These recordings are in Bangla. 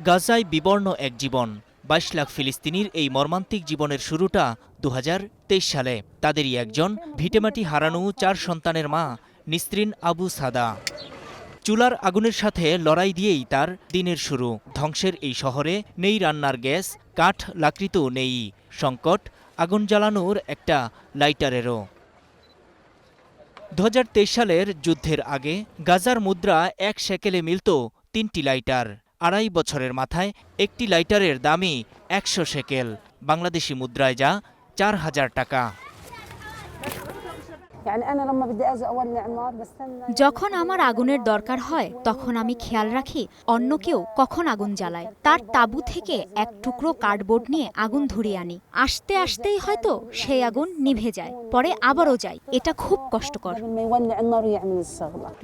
গাজায় বিবর্ণ এক জীবন। ২২ লাখ ফিলিস্তিনির এই মর্মান্তিক জীবনের শুরুটা ২০২৩ সালে। তাদেরই একজন ভিটেমাটি হারানো ৪ সন্তানের মা নিসরিন আবু সাদা। চুলার আগুনের সাথে লড়াই দিয়েই তার দিনের শুরু। ধ্বংসের এই শহরে নেই রান্নার গ্যাস, কাঠ, লাকড়িতেও নেই। সংকট আগুন জ্বালানোর একটা লাইটারেরও। ২০২৩ সালের যুদ্ধের আগে গাজার মুদ্রা ১ শেকেলে মিলত ৩টি লাইটার। ২.৫ বছরের মাথায় একটি লাইটারের দামই ১০০ শেকেল, বাংলাদেশি মুদ্রায় যা ৪,০০০ টাকা। যখন আমার আগুনের দরকার হয় তখন আমি খেয়াল রাখি অন্য কেউ কখন আগুন জ্বালায়। তার তাঁবু থেকে এক টুকরো কার্ডবোর্ড নিয়ে আগুন ধরিয়ে আনি। আসতে আসতেই হয়তো সেই আগুন নিভে যায়, পরে আবারও যায়। এটা খুব কষ্টকর।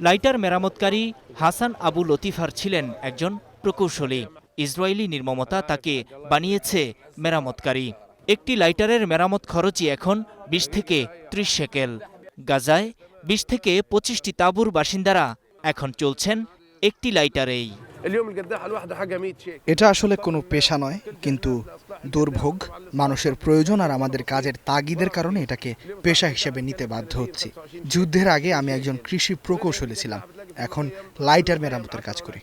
লাইটার মেরামতকারী হাসান আবু লতিফার ছিলেন একজন প্রকৌশলী। ইসরায়েলি নির্মমতা তাকে বানিয়েছে মেরামতকারী। একটি লাইটারের মেরামত খরচই এখন ২০ থেকে ৩০ শেকেল। গাজায় ২০ থেকে ২৫টি তাঁবুর বাসিন্দারা এখন চলছেন একটি লাইটারেই। এটা আসলে কোনো পেশা নয়, কিন্তু দুর্ভোগ, মানুষের প্রয়োজন আর আমাদের কাজের তাগিদের কারণে এটাকে পেশা হিসেবে নিতে বাধ্য হচ্ছি। যুদ্ধের আগে আমি একজন কৃষি প্রকৌশলী ছিলাম, এখন লাইটার মেরামতের কাজ করি।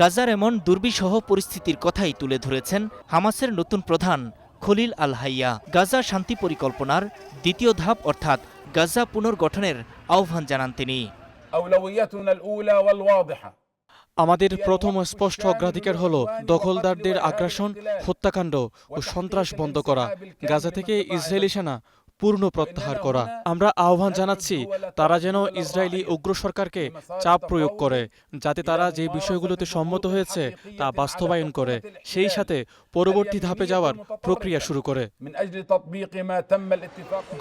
গাজার এমন দুর্বিষহ পরিস্থিতির কথাই তুলে ধরেছেন হামাসের নতুন প্রধান খলিল আল হাইয়া। গাজা শান্তি পরিকল্পনার দ্বিতীয় ধাপ অর্থাৎ গাজা পুনর্গঠনের আহ্বান জানান তিনি। আমাদের প্রথম স্পষ্ট অগ্রাধিকার হল দখলদারদের আগ্রাসন, হত্যাকাণ্ড ও সন্ত্রাস বন্ধ করা, গাজা থেকে ইসরায়েলি সেনা পূর্ণ প্রত্যাহার করা। আমরা আহ্বান জানাচ্ছি তারা যেন ইসরায়েলি উগ্র সরকারকে চাপ প্রয়োগ করে, যাতে তারা যে বিষয়গুলোতে সম্মত হয়েছে তা বাস্তবায়ন করে, সেই সাথে পরবর্তী ধাপে যাওয়ার প্রক্রিয়া শুরু করে।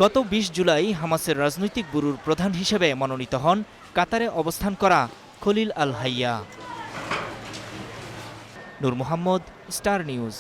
গত ২০ জুলাই হামাসের রাজনৈতিক ব্যুরোর প্রধান হিসেবে মনোনীত হন কাতারে অবস্থান করা খলিল আল হাইয়া। নূর মোহাম্মদ, স্টার নিউজ।